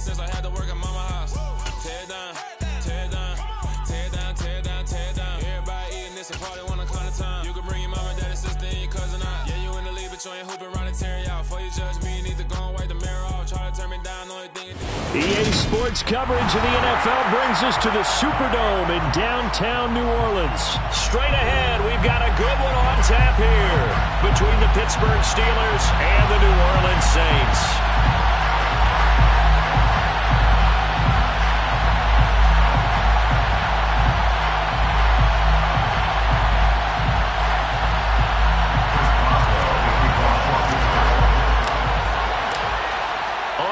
since I had to work at mama house. Tear it down, tear it down, tear it down, tear it down, tear it down. Everybody eating this and party one kind of time. You can bring your mama, daddy, sister, and your cousin out. Yeah, you in the league, but you ain't hooping around and tear you out. Before you judge me, you need to go and wipe the mirror off. Try to turn me down, only thing you do. EA Sports coverage of the NFL brings us to the Superdome in downtown New Orleans. Straight ahead, we've got a good one on tap here between the Pittsburgh Steelers and the New Orleans Saints.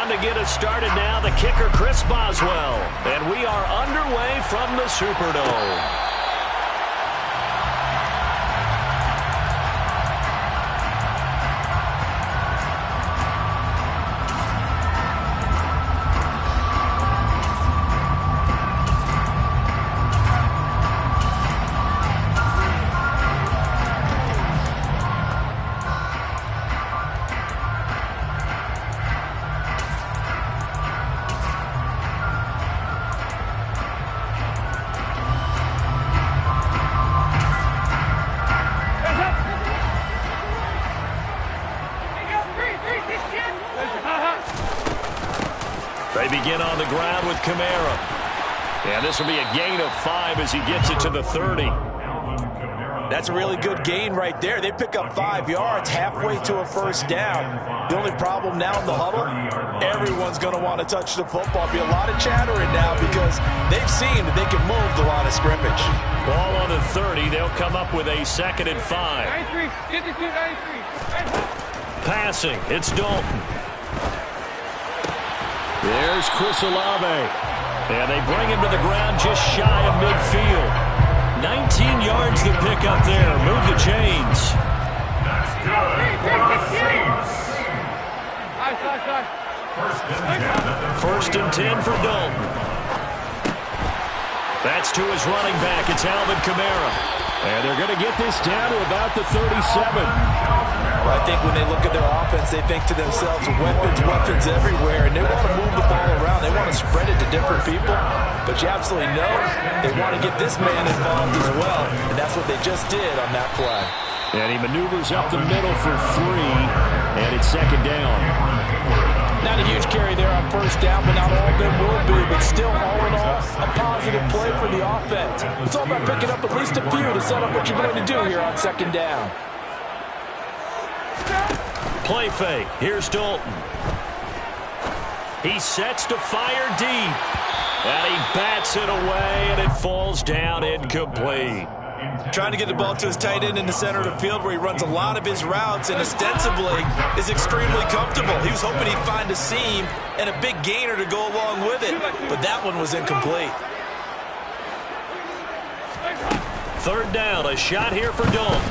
To get us started now, the kicker Chris Boswell, and we are underway from the Superdome. They begin on the ground with Kamara. And this will be a gain of 5 as he gets it to the 30. That's a really good gain right there. They pick up 5 yards halfway to a first down. The only problem now in the huddle, everyone's going to want to touch the football. Be a lot of chattering now because they've seen that they can move the line of scrimmage. Ball on the 30. They'll come up with a 2nd and 5. 93, 52, 93. Passing. It's Dalton. There's Chris Olave. And they bring him to the ground just shy of midfield. 19 yards to pick up there. Move the chains. That's good for the Saints. First and 10 for Dalton. That's to his running back. It's Alvin Kamara. And they're going to get this down to about the 37. Well, I think when they look at their offense, they think to themselves, weapons everywhere, and they want to move the ball around. They want to spread it to different people, but you absolutely know they want to get this man involved as well, and that's what they just did on that play. And he maneuvers up the middle for 3, and it's 2nd down. Not a huge carry there on first down, but not all of them will be. But still, all in all, a positive play for the offense. It's all about picking up at least a few to set up what you're going to do here on 2nd down. Play fake. Here's Dalton. He sets to fire deep. And he bats it away, and it falls down incomplete. Trying to get the ball to his tight end in the center of the field where he runs a lot of his routes and ostensibly is extremely comfortable. He was hoping he'd find a seam and a big gainer to go along with it, but that one was incomplete. 3rd down, a shot here for Dalton.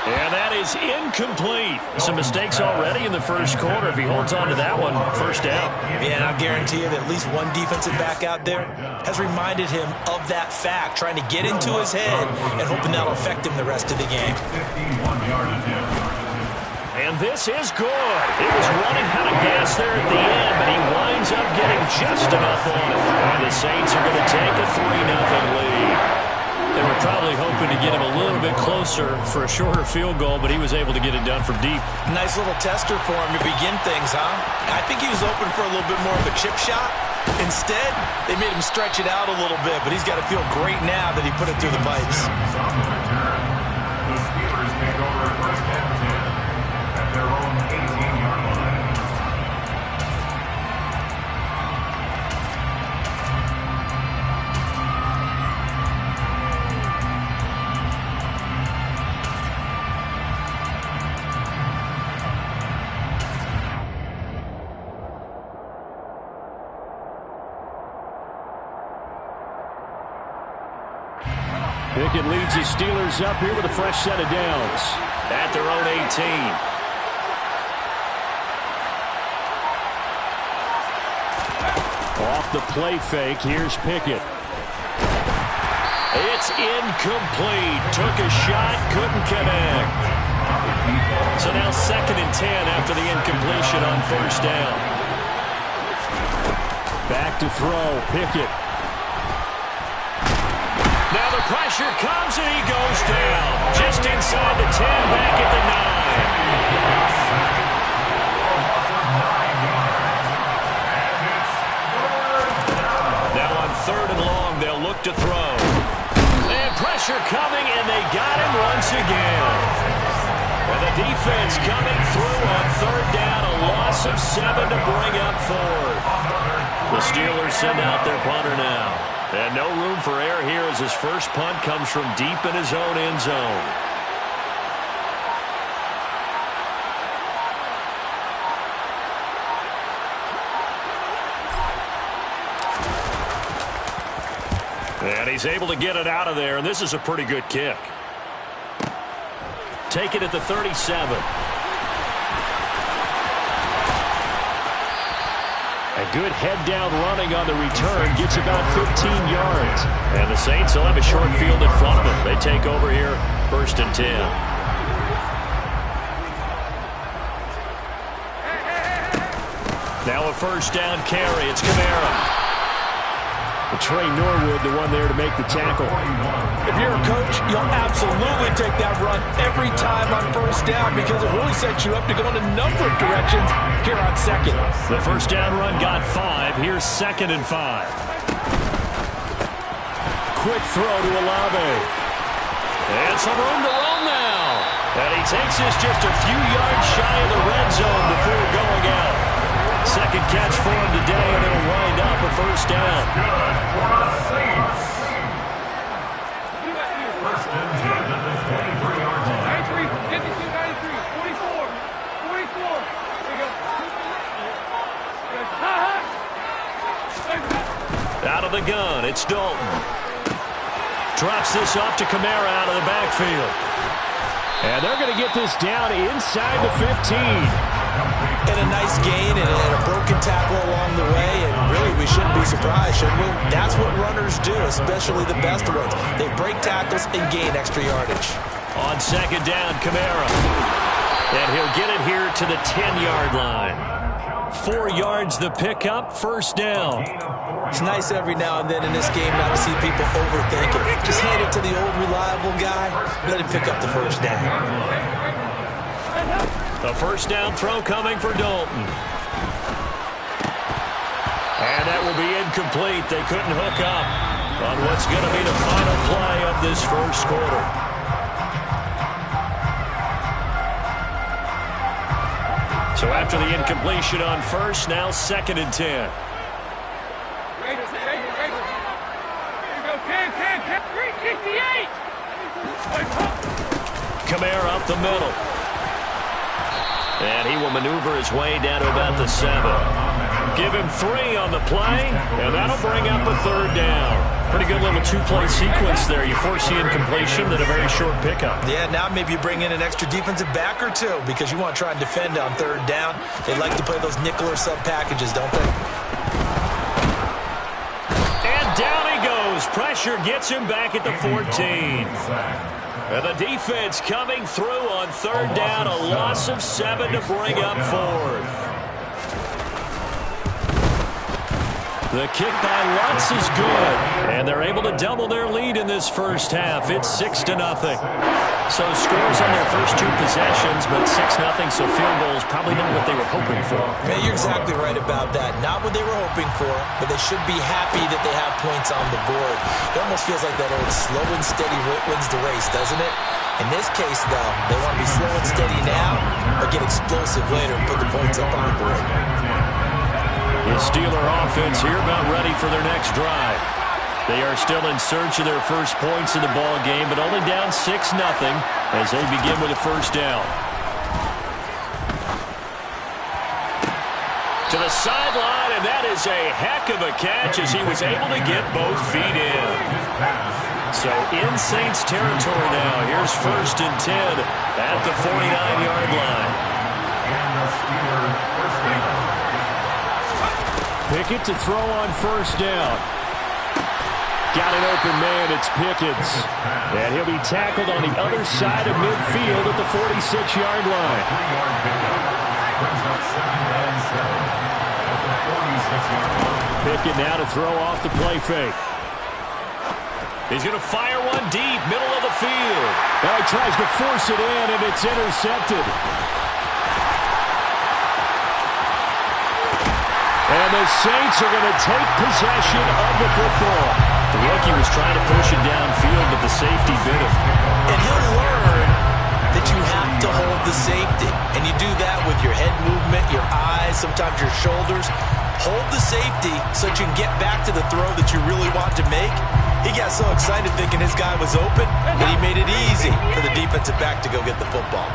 And that is incomplete. Some mistakes already in the first quarter. If he holds on to that one, first down. Yeah, and I'll guarantee you that at least one defensive back out there has reminded him of that fact, trying to get into his head and hoping that'll affect him the rest of the game. And this is good. It was running out of gas there at the end, but he winds up getting just enough on it. And the Saints are going to take a 3-0 lead. They were probably hoping to get him a little bit closer for a shorter field goal, but he was able to get it done from deep. Nice little tester for him to begin things, huh? I think he was open for a little bit more of a chip shot. Instead, they made him stretch it out a little bit, but he's got to feel great now that he put it through the pipes. The Steelers take over first and 10 at their own 18-yard line. Pickett leads the Steelers up here with a fresh set of downs at their own 18. Off the play fake, here's Pickett. It's incomplete. Took a shot, couldn't connect. So now 2nd and 10 after the incompletion on first down. to throw. Pickett. Now the pressure comes and he goes down. Just inside the 10, back at the 9. Now on 3rd and long, they'll look to throw. And pressure coming, and they got him once again. And the defense coming through on 3rd down, a loss of 7 to bring up 4th. The Steelers send out their punter now. And no room for error here as his first punt comes from deep in his own end zone. And he's able to get it out of there, and this is a pretty good kick. Take it at the 37. A good head-down running on the return gets about 15 yards. And the Saints will have a short field in front of them. They take over here, 1st and 10. Now a 1st down carry. It's Kamara. Trey Norwood, the one there to make the tackle. If you're a coach, you'll absolutely take that run every time on 1st down because it really sets you up to go in a number of directions here on 2nd. The 1st down run got 5. Here's 2nd and 5. Quick throw to Olave. And some room to roam now. And he takes this just a few yards shy of the red zone before going out. 2nd catch for him today, and it'll wind up a 1st down. Good for the Saints. 1st and 10 at the 23-yard line. 93, 52, 93, 44, 44. There you go. Out of the gun, it's Dalton. Drops this off to Kamara out of the backfield. And they're going to get this down inside the 15. And a nice gain and a broken tackle along the way, and really we shouldn't be surprised, should we? That's what runners do, especially the best ones. They break tackles and gain extra yardage. On 2nd down, Kamara. And he'll get it here to the 10-yard line. 4 yards the pickup, 1st down. It's nice every now and then in this game not to see people overthink it. Just hand it to the old reliable guy, let him pick up the 1st down. The 1st down throw coming for Dalton. And that will be incomplete. They couldn't hook up on what's going to be the final play of this 1st quarter. So after the incompletion on 1st, now 2nd and 10. There you go, 10, 368. Kamara up the middle. And he will maneuver his way down to about the 7. Give him 3 on the play, and that'll bring up a 3rd down. Pretty good little 2-play sequence there. You force the incompletion, then a very short pickup. Yeah, now maybe you bring in an extra defensive back or 2 because you want to try and defend on 3rd down. They like to play those nickel or sub packages, don't they? And down he goes. Pressure gets him back at the 14. And the defense coming through on 3rd down, a loss of 7 to bring up 4th. The kick by Lutz is good, and they're able to double their lead in this 1st half. It's 6-0. So scores on their first 2 possessions, but 6-0, so field goals probably not what they were hoping for. Man, you're exactly right about that. Not what they were hoping for, but they should be happy that they have points on the board. It almost feels like that old slow and steady wins the race, doesn't it? In this case, though, they want to be slow and steady now, but get explosive later and put the points up on the board. The Steeler offense here about ready for their next drive. They are still in search of their first points in the ball game, but only down 6-0 as they begin with a 1st down. To the sideline, and that is a heck of a catch as he was able to get both feet in. So in Saints territory now. Here's 1st and 10 at the 49-yard line. Pickett to throw on 1st down. Got an open man, it's Pickett. And he'll be tackled on the other side of midfield at the 46-yard line. Brings up 2nd and 7 at the 46-yard line. Pickett now to throw off the play fake. He's going to fire one deep, middle of the field. Now he tries to force it in, and it's intercepted. And the Saints are going to take possession of the football. The rookie was trying to push it downfield, but the safety bit him. And he'll learn that you have to hold the safety. And you do that with your head movement, your eyes, sometimes your shoulders. Hold the safety so that you can get back to the throw that you really want to make. He got so excited thinking his guy was open that he made it easy for the defensive back to go get the football.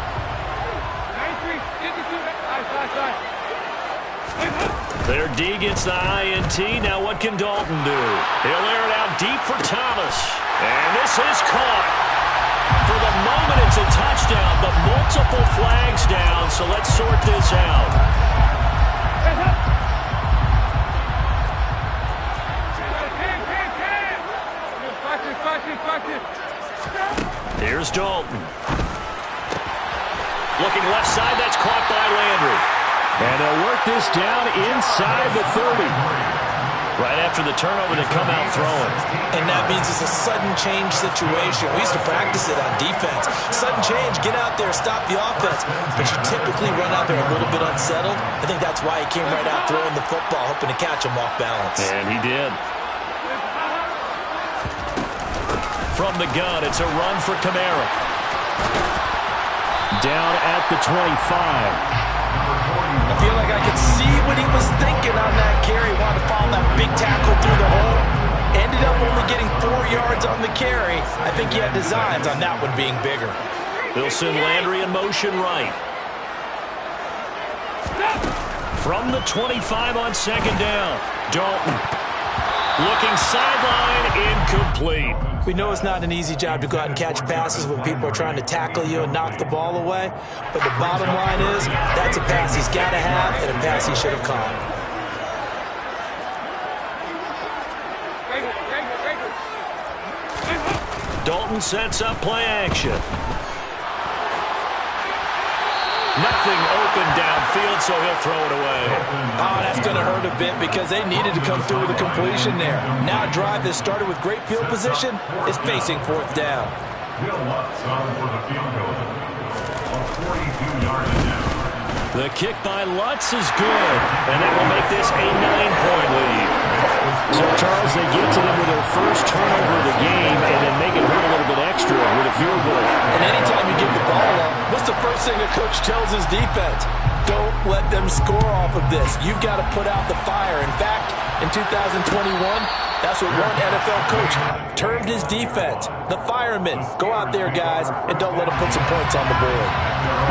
Their D gets the INT. Now what can Dalton do? He'll air it out deep for Thomas. And this is caught. For the moment, it's a touchdown, but multiple flags down, so let's sort this out. Here's Dalton. Looking left side, that's caught by Landry. And they'll work this down inside the 30. Right after the turnover, they come out throwing. And that means it's a sudden change situation. We used to practice it on defense. Sudden change, get out there, stop the offense. But you typically run out there a little bit unsettled. I think that's why he came right out throwing the football, hoping to catch him off balance. And he did. From the gun, it's a run for Kamara. Down at the 25. I feel like I could see what he was thinking on that carry. Wanted to follow that big tackle through the hole. Ended up only getting 4 yards on the carry. I think he had designs on that one being bigger. They'll send Landry in motion right. From the 25 on second down. Dalton. Looking sideline, incomplete. We know it's not an easy job to go out and catch passes when people are trying to tackle you and knock the ball away. But the bottom line is, that's a pass he's got to have and a pass he should have caught. Dalton sets up play action. Nothing open downfield, so he'll throw it away. Oh, that's going to hurt a bit because they needed to come through with a completion there. Now a drive that started with great field position is facing fourth down. Will Lutz on for the field goal. A 42-yard down. The kick by Lutz is good, and that will make this a 9-point lead. So, Charles, they get to them with their first turnover of the game and then make it hurt a little bit extra with a field goal. And anytime you give the ball up, what's the first thing a coach tells his defense? Don't let them score off of this. You've got to put out the fire. In fact, in 2021, that's what one NFL coach termed his defense. The firemen. Go out there, guys, and don't let them put some points on the board.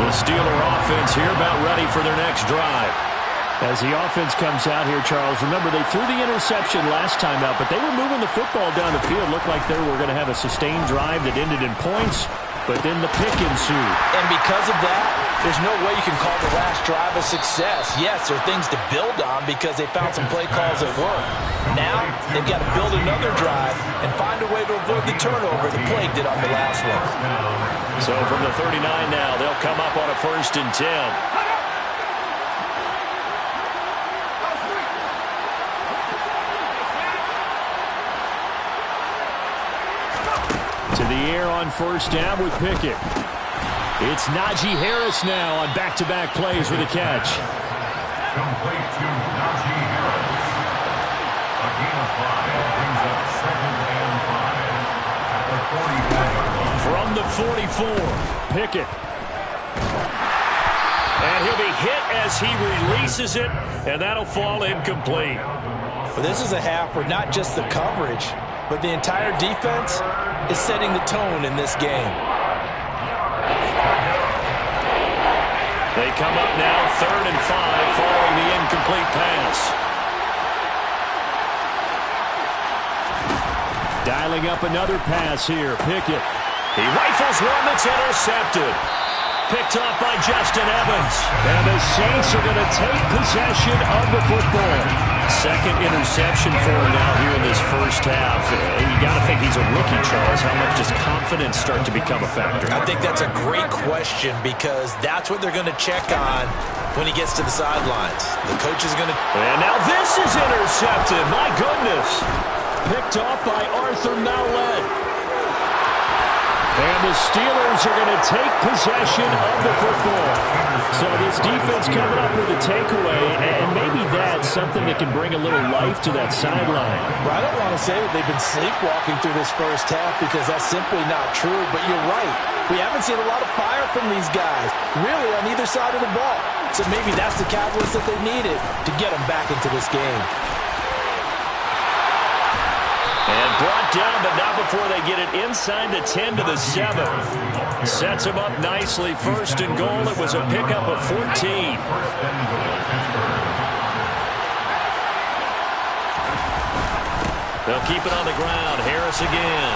The Steeler offense here about ready for their next drive. As the offense comes out here, Charles, remember they threw the interception last time out, but they were moving the football down the field. Looked like they were going to have a sustained drive that ended in points, but then the pick ensued. And because of that, there's no way you can call the last drive a success. Yes, there are things to build on because they found some play calls that work. Now, they've got to build another drive and find a way to avoid the turnover the Plague did on the last one. So from the 39 now, they'll come up on a 1st and 10. To the air on 1st down with Pickett. It's Najee Harris now on back-to-back plays with a catch. Complete to Najee Harris. A gain of 5 brings up 2nd and 5 at the 44. From the 44, Pickett. And he'll be hit as he releases it, and that'll fall incomplete. Well, this is a half where not just the coverage, but the entire defense is setting the tone in this game. They come up now 3rd and 5 following the incomplete pass. Dialing up another pass here. Pickett. He rifles one that's intercepted. Picked off by Justin Evans. And the Saints are going to take possession of the football. second interception for him now here in this first half. You got to think he's a rookie, Charles. How much does confidence start to become a factor? I think that's a great question because that's what they're going to check on when he gets to the sidelines. The coach is going to... And now this is intercepted. My goodness. Picked off by Arthur Maulet. And the Steelers are going to take possession of the football. So this defense coming up with a takeaway, and maybe that's something that can bring a little life to that sideline. Well, I don't want to say that they've been sleepwalking through this first half because that's simply not true, but you're right. We haven't seen a lot of fire from these guys, really on either side of the ball. So maybe that's the catalyst that they needed to get them back into this game. And brought down, but not before they get it inside the 10 to the 7. Sets him up nicely. First and goal. It was a pickup of 14. They'll keep it on the ground. Harris again.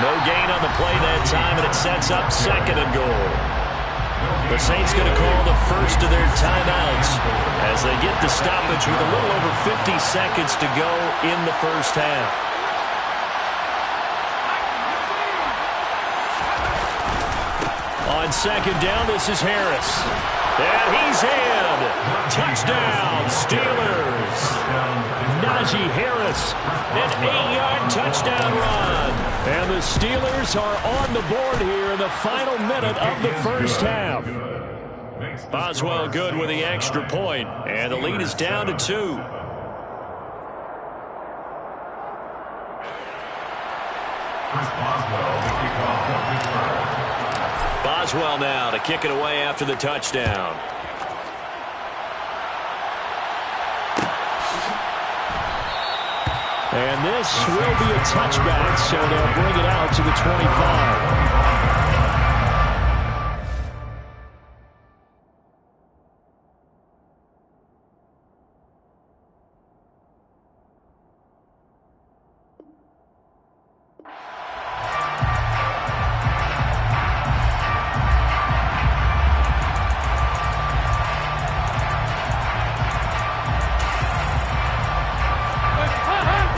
No gain on the play that time, and it sets up second and goal. The Saints going to call the first of their timeouts as they get the stoppage with a little over 50 seconds to go in the first half. On second down, this is Harris. And he's in. Touchdown, Steelers. Najee Harris, an 8-yard touchdown run. And the Steelers are on the board here in the final minute of the first half. Boswell good with the extra point, and the lead is down to 2. Boswell now to kick it away after the touchdown. And this will be a touchback, so they'll bring it out to the 25.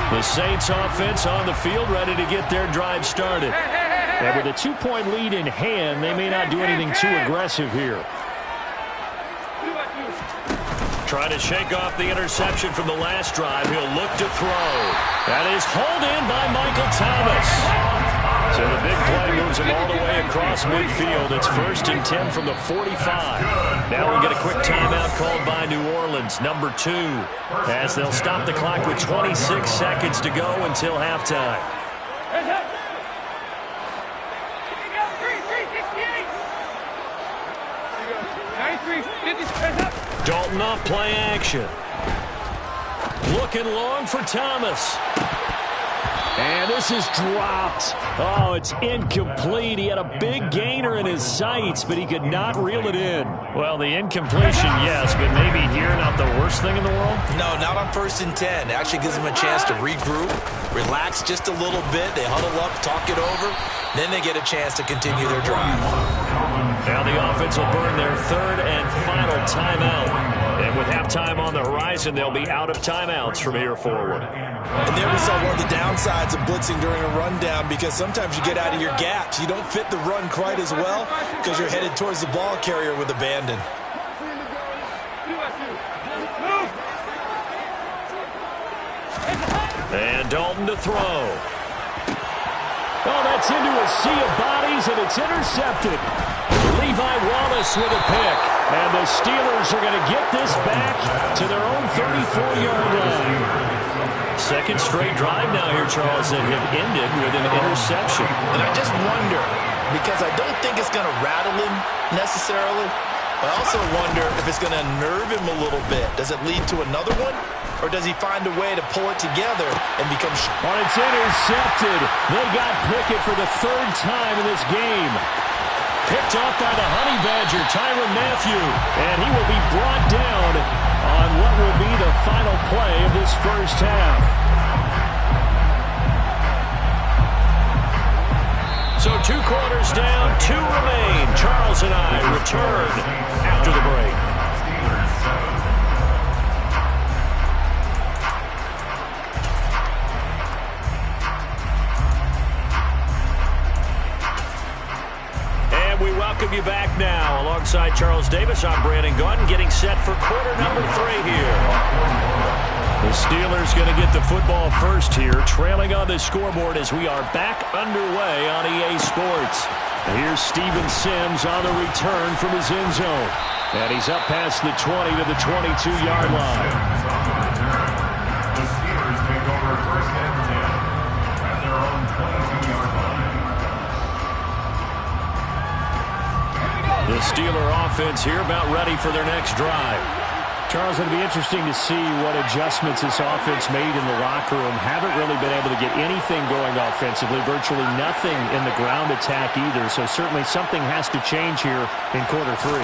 The Saints offense on the field ready to get their drive started. And with a 2-point lead in hand, they may not do anything too aggressive here. Trying to shake off the interception from the last drive. He'll look to throw. That is hauled in by Michael Thomas. So the big play moves him all the way across midfield. It's 1st and 10 from the 45. Now we'll get a quick timeout called by New Orleans, number 2, as they'll stop the clock with 26 seconds to go until halftime. Dalton off play action. Looking long for Thomas. And this is dropped. Oh, it's incomplete. He had a big gainer in his sights, but he could not reel it in. Well, the incompletion, yes, but maybe here not the worst thing in the world? No, not on 1st and 10. It actually gives them a chance to regroup, relax just a little bit. They huddle up, talk it over. Then they get a chance to continue their drive. Now the offense will burn their 3rd and final timeout. And with halftime on the horizon, they'll be out of timeouts from here forward. And there we saw one of the downsides of blitzing during a rundown, because sometimes you get out of your gaps. You don't fit the run quite as well because you're headed towards the ball carrier with abandon. And Dalton to throw. Oh, that's into a sea of bodies, and it's intercepted. Levi Wallace with a pick. And the Steelers are going to get this back to their own 34-yard line. Second straight drive now here, Charles, that have ended with an interception. And I just wonder, because I don't think it's going to rattle him necessarily, I also wonder if it's going to unnerve him a little bit. Does it lead to another one? Or does he find a way to pull it together and become... Well, it's intercepted. They got Pickett for the 3rd time in this game. Picked off by the Honey Badger, Tyrann Mathieu. And he will be brought down on what will be the final play of this first half. So 2 quarters down, 2 remain. Charles and I return after the break. Alongside Charles Davis, I'm Brandon Gaudin, getting set for quarter number 3 here. The Steelers going to get the football first here, trailing on the scoreboard as we are back underway on EA Sports. And here's Steven Sims on the return from his end zone. And he's up past the 20 to the 22-yard line. The Steelers take over first and 10 at their own 22-yard line. The Steeler offense here about ready for their next drive. Charles, it'll be interesting to see what adjustments this offense made in the locker room. Haven't really been able to get anything going offensively, virtually nothing in the ground attack either. So certainly something has to change here in quarter 3.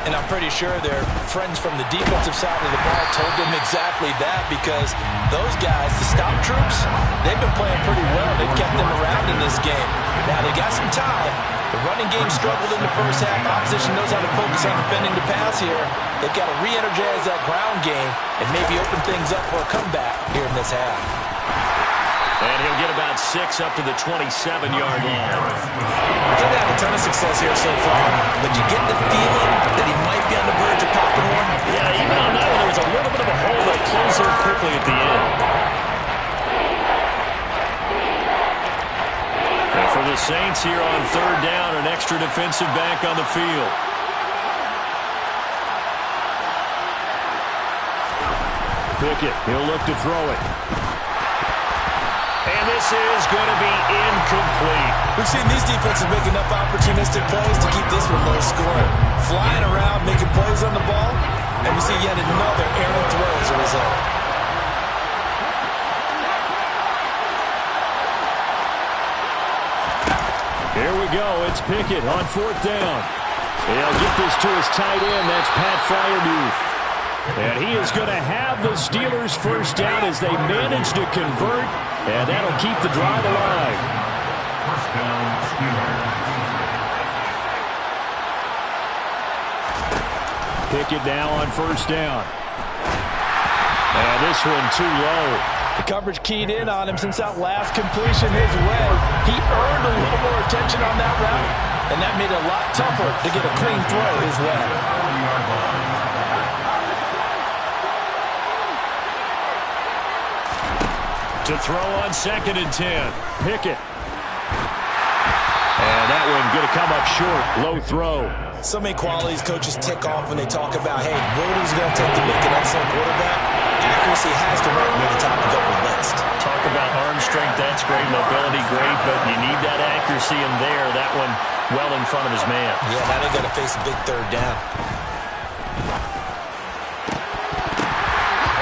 And I'm pretty sure their friends from the defensive side of the ball told them exactly that, because those guys, the stop troops, they've been playing pretty well. They've kept them around in this game. Now they got some time. The running game struggled in the first half. Opposition knows how to focus on defending the pass here. They've got to re-energize that ground game and maybe open things up for a comeback here in this half. And he'll get about 6 up to the 27-yard line. They've had a ton of success here so far, but you get the feeling that he might be on the verge of popping one. Yeah, even on that one, there was a little bit of a hole that closed there quickly at the end. And for the Saints here on third down, an extra defensive back on the field. Pickett, he'll look to throw it. And this is going to be incomplete. We've seen these defenses make enough opportunistic plays to keep this one low scoring. Flying around, making plays on the ball, and we see yet another errant throw as a result. Here we go. It's Pickett on fourth down. He'll get this to his tight end. That's Pat Freiermuth. And he is going to have the Steelers first down as they manage to convert, and that'll keep the drive alive. First down, Steelers. Pickett now on first down. And this one too low. The coverage keyed in on him since that last completion his way. He earned a little more attention on that route, and that made it a lot tougher to get a clean throw his way. To throw on 2nd and 10. Pickett. And that one going to come up short. Low throw. So many qualities coaches tick off when they talk about, hey, what is it going to take to make an excellent quarterback? Accuracy has to rank near the top of every list. Talk about arm strength, that's great. Mobility, great, but you need that accuracy in there. That one well in front of his man. Yeah, now they got to face a big third down.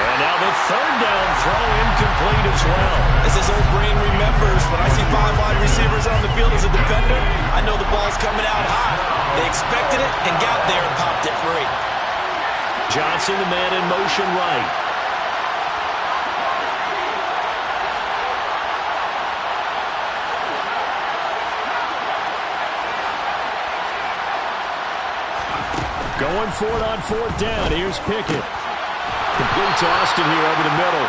And now the third down throw incomplete as well. As his old brain remembers, when I see 5 wide receivers on the field as a defender, I know the ball's coming out hot. They expected it and got there and popped it free. Johnson, the man in motion right. Going for it on fourth down. Here's Pickett. Complete to Austin here over the middle.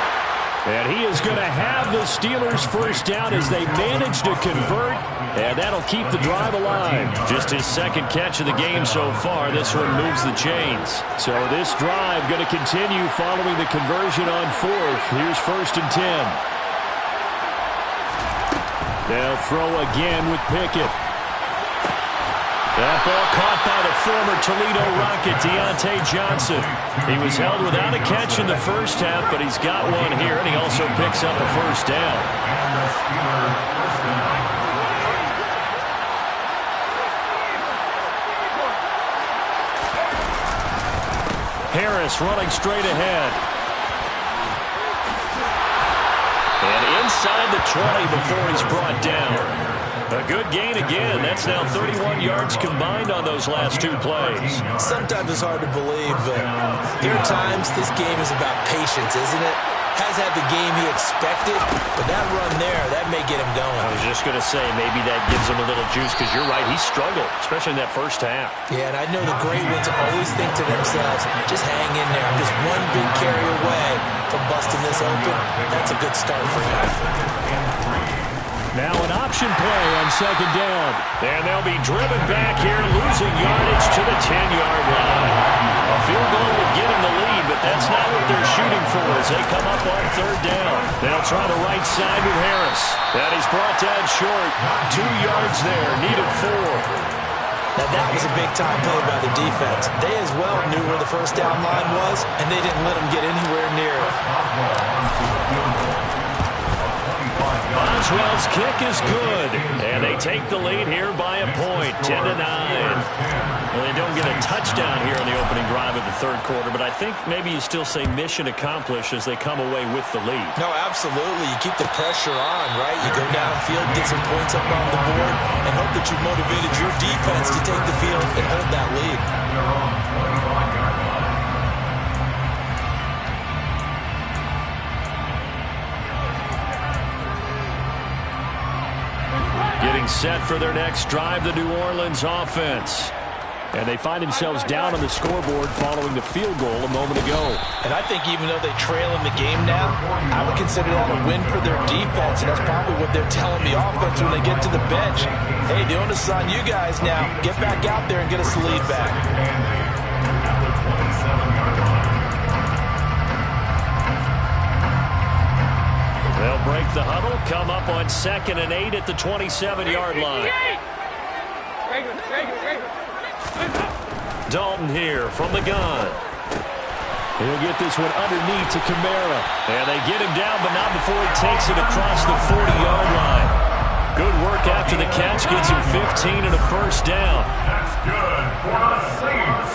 And he is going to have the Steelers first down as they manage to convert. And that'll keep the drive alive. Just his second catch of the game so far. This one moves the chains. So this drive going to continue following the conversion on fourth. Here's 1st and 10. They'll throw again with Pickett. That ball caught by the former Toledo Rocket, Deontay Johnson. He was held without a catch in the first half, but he's got one here, and he also picks up a first down. Harris running straight ahead. And inside the 20 before he's brought down. A good gain again. That's now 31 yards combined on those last 2 plays. Sometimes it's hard to believe, but there are times this game is about patience, isn't it? Has had the game he expected, but that run there, that may get him going. I was just going to say, maybe that gives him a little juice, because you're right, he struggled, especially in that first half. Yeah, and I know the great ones always think to themselves, just hang in there. I'm just one big carry away from busting this open. That's a good start for him. Now an option play on second down. And they'll be driven back here, losing yardage to the 10-yard line. A field goal would give them the lead, but that's not what they're shooting for as they come up on third down. They'll try the right side with Harris. That is brought down short. 2 yards there, needed 4. Now that was a big-time play by the defense. They as well knew where the first down line was, and they didn't let them get anywhere near it. Boswell's kick is good, and they take the lead here by a point, 10-9. Well, they don't get a touchdown here in the opening drive of the third quarter, but I think maybe you still say mission accomplished as they come away with the lead. No, absolutely. You keep the pressure on, right? You go downfield, get some points up on the board, and hope that you've motivated your defense to take the field and hold that lead. Getting set for their next drive, the New Orleans offense. And they find themselves down on the scoreboard following the field goal a moment ago. And I think even though they trail in the game now, I would consider that a win for their defense, and that's probably what they're telling the offense when they get to the bench. Hey, the onus is on you guys now. Get back out there and get us the lead back. They'll break the huddle, come up on 2nd and 8 at the 27-yard line. Dalton here from the gun. He'll get this one underneath to Kamara. And they get him down, but not before he takes it across the 40-yard line. Good work after the catch, gets him 15 and a first down. That's good for the Saints.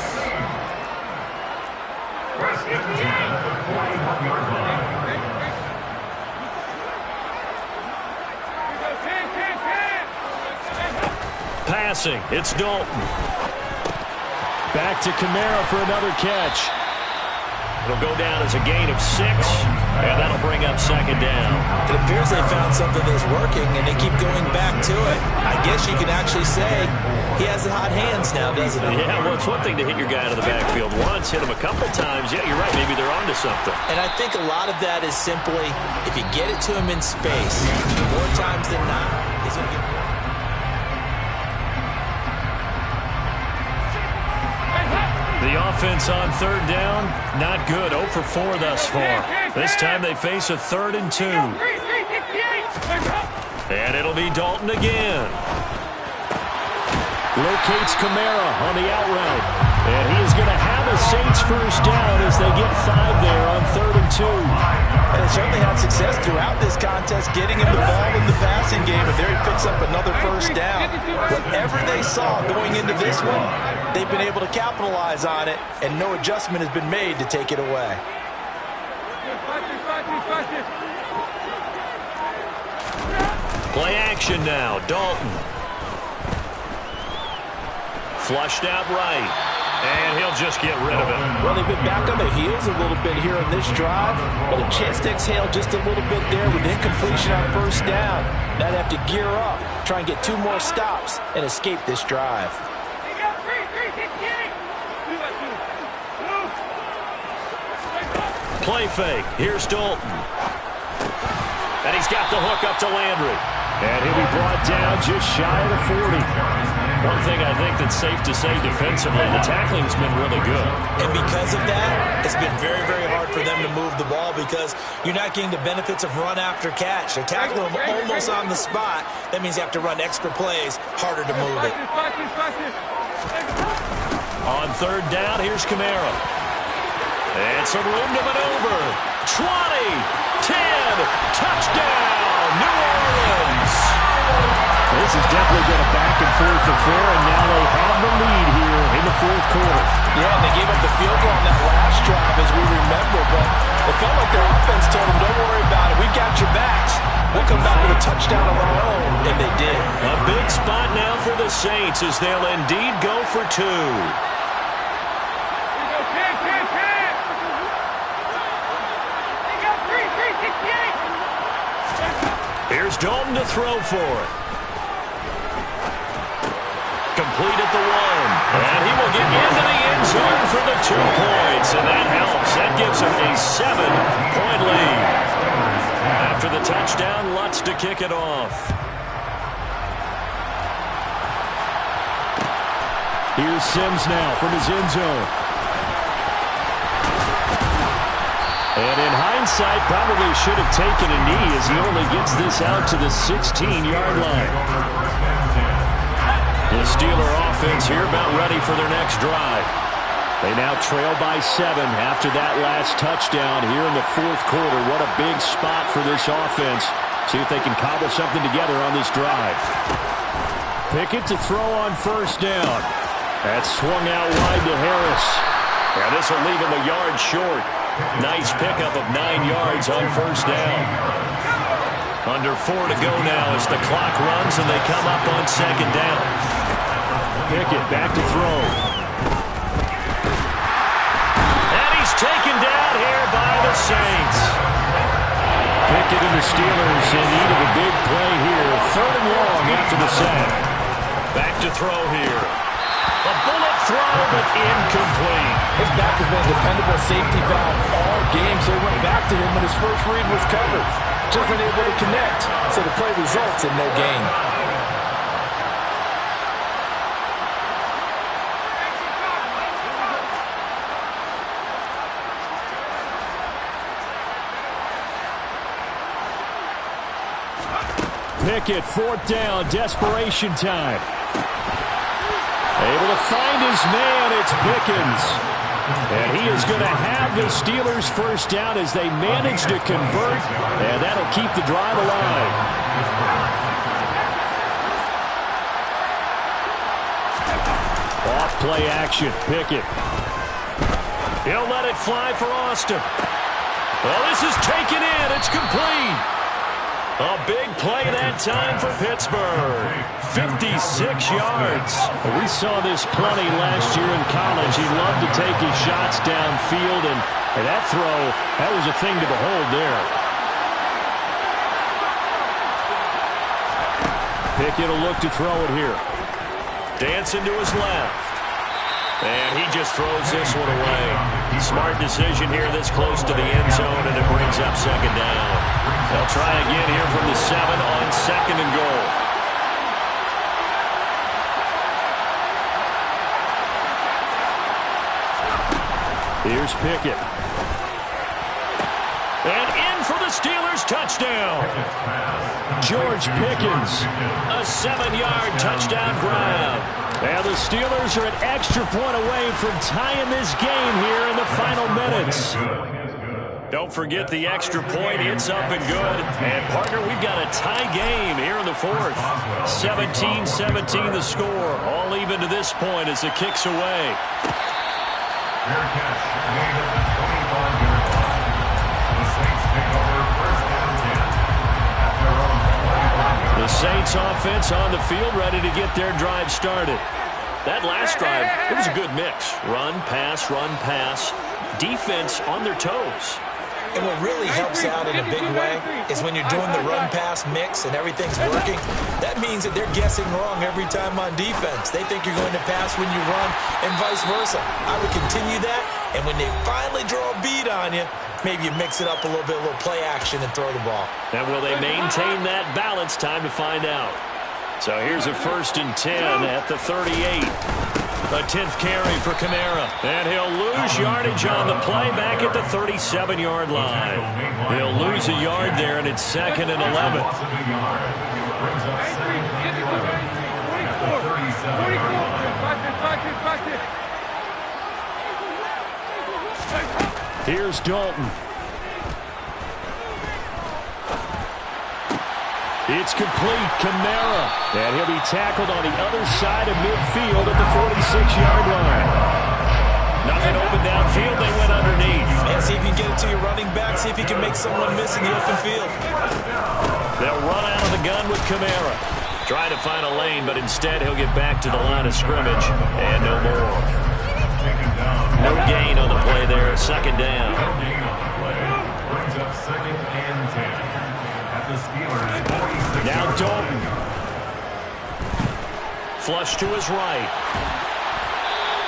First and 10 at the 41-yard line. Passing, it's Dalton. Back to Kamara for another catch. It'll go down as a gain of 6, and that'll bring up second down. It appears they found something that's working, and they keep going back to it. I guess you can actually say he has the hot hands now, doesn't he? Yeah, well, it's one thing to hit your guy out of the backfield once, hit him a couple times. Yeah, you're right. Maybe they're onto something. And I think a lot of that is simply if you get it to him in space, more times than not, he's going to get... The offense on third down, not good. 0 for 4 thus far. This time they face a 3rd and 2. And it'll be Dalton again. Locates Kamara on the out route. And he is going to have a Saints first down as they get 5 there on 3rd and 2. And they certainly had success throughout this contest getting him the ball in the passing game, and there he picks up another first down. Whatever they saw going into this one, they've been able to capitalize on it, and no adjustment has been made to take it away. Play action now, Dalton. Flushed out right. And he'll just get rid of it. Well, they've been back on their heels a little bit here on this drive, but a chance to exhale just a little bit there with incompletion on first down. Now they have to gear up, try and get 2 more stops, and escape this drive. Play fake. Here's Dalton. And he's got the hook up to Landry. And he'll be brought down just shy of the 40. One thing I think that's safe to say defensively, the tackling's been really good. And because of that, it's been very, very hard for them to move the ball because you're not getting the benefits of run after catch. They're tackling them almost on the spot. That means you have to run extra plays, harder to move it. On third down, here's Kamara. And some room to maneuver. 20, 10, touchdown, New Orleans. This has definitely been a back and forth affair, and now they have the lead here in the fourth quarter. Yeah, and they gave up the field goal on that last drive, as we remember, but it felt like their offense told them, don't worry about it, we got your backs. We'll come back with a touchdown of our own, and they did. A big spot now for the Saints as they'll indeed go for 2. Here's Dalton to throw for it. Complete at the 1. And he will get into the end zone for the 2 points. And that helps. That gives him a 7-point lead. After the the touchdown. Lutz to kick it off. Here's Sims now from his end zone. And in hindsight, probably should have taken a knee as he only gets this out to the 16-yard line. The Steeler offense here about ready for their next drive. They now trail by 7 after that last touchdown here in the fourth quarter. What a big spot for this offense. See if they can cobble something together on this drive. Pickett to throw on first down. That swung out wide to Harris. And this will leave him a yard short. Nice pickup of 9 yards on first down. Under 4 to go now as the clock runs and they come up on second down. Pickett back to throw. And he's taken down here by the Saints. Pickett and the Steelers in need of a big play here. 3rd and long after the sack. Back to throw here. A bullet throw, but incomplete. His back has been a dependable safety valve all game, so he went back to him when his first read was covered. Just unable to connect, so the play results in no gain. Pickett, 4th down, desperation time. Able to find his man, it's Pickens. And he is going to have the Steelers first down as they manage to convert, and that'll keep the drive alive. Off play action, Pickett. He'll let it fly for Austin. Well, this is taken in, it's complete. A big play that time for Pittsburgh. 56 yards. We saw this plenty last year in college. He loved to take his shots downfield, and that throw, that was a thing to behold there. Pickett will look to throw it here. Dancing to his left. And he just throws this one away. Smart decision here this close to the end zone, and it brings up second down. They'll try again here from the 7 on 2nd and goal. Here's Pickett. And in for the Steelers touchdown. George Pickens, a 7-yard touchdown grab. And the Steelers are an extra point away from tying this game here in the final minutes. Don't forget the extra point. It's up and good. And, partner, we've got a tie game here in the fourth. 17-17 the score. All even to this point as the kick's away. Fair catch made at the 25-yard line. The Saints take over first down 10 at their own 25-yard line. The Saints offense on the field ready to get their drive started. That last drive, it was a good mix. Run, pass, defense on their toes. And what really helps out in a big way is when you're doing the run-pass mix and everything's working, that means that they're guessing wrong every time on defense. They think you're going to pass when you run and vice versa. I would continue that, and when they finally draw a bead on you, maybe you mix it up a little bit, a little play action and throw the ball. And will they maintain that balance? Time to find out. So here's a 1st and 10 at the 38. A 10th carry for Kamara. And he'll lose yardage on the play back at the 37-yard line. He'll lose a yard there, and it's 2nd and 11. Here's Dalton. It's complete. Kamara. And he'll be tackled on the other side of midfield at the 46-yard line. Nothing open downfield. They went underneath. Yeah, see if you can get it to your running back. See if you can make someone miss in the open field. They'll run out of the gun with Kamara. Trying to find a lane, but instead he'll get back to the line of scrimmage. And no more. No gain on the play there. 2nd down. Brings up 2nd and 10. The Steelers, now Dalton. Flush to his right.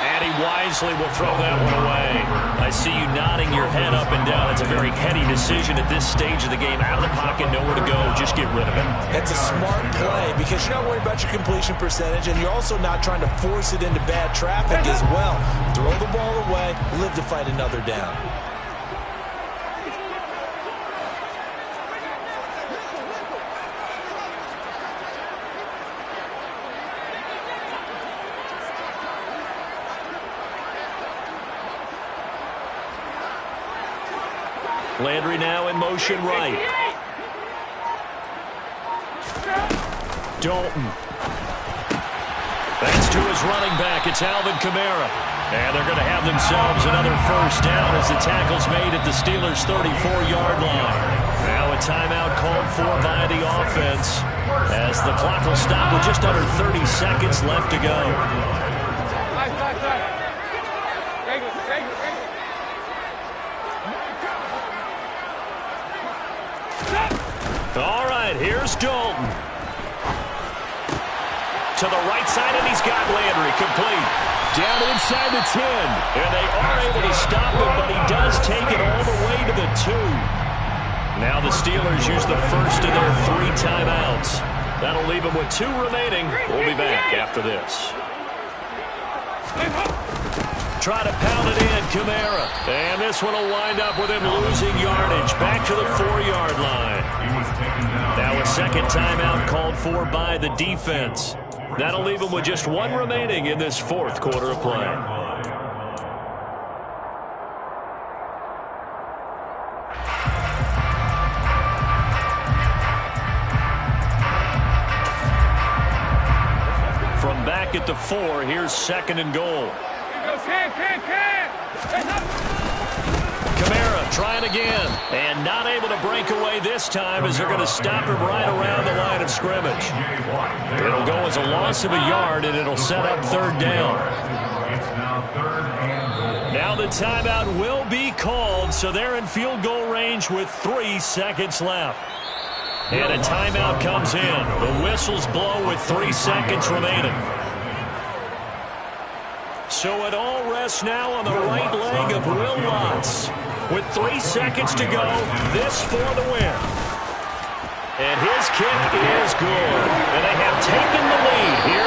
And And he wisely will throw that one away. I see you nodding your head up and down. It's a very heady decision at this stage of the game. Out of the pocket, nowhere to go. Just get rid of it. It's a smart play because you're not worried about your completion percentage, and you're also not trying to force it into bad traffic as well. Throw the ball away, live to fight another down. Landry now in motion right. Dalton. That's to his running back. It's Alvin Kamara. And they're going to have themselves another first down as the tackle's made at the Steelers' 34-yard line. Now a timeout called for by the offense as the clock will stop with just under 30 seconds left to go. All right, here's Dalton. To the right side, and he's got Landry complete. Down inside the 10. And they are able to stop him, but he does take it all the way to the 2. Now the Steelers use the first of their 3 timeouts. That'll leave them with 2 remaining. We'll be back after this. Try to pound it in, Kamara. And this one will wind up with him losing yardage. Back to the 4-yard line. Now a second timeout called for by the defense. That'll leave him with just 1 remaining in this 4th quarter of play. From back at the 4, here's 2nd and goal. Kamara trying again, and not able to break away this time as they're going to stop him right around the line of scrimmage. It'll go as a loss of a yard, and it'll set up 3rd down. Now the timeout will be called, so they're in field goal range with 3 seconds left. And a timeout comes in. The whistles blow with 3 seconds remaining. So it all rests now on the right leg of Will Lutz. With 3 seconds to go, this for the win. And his kick is good. And they have taken the lead here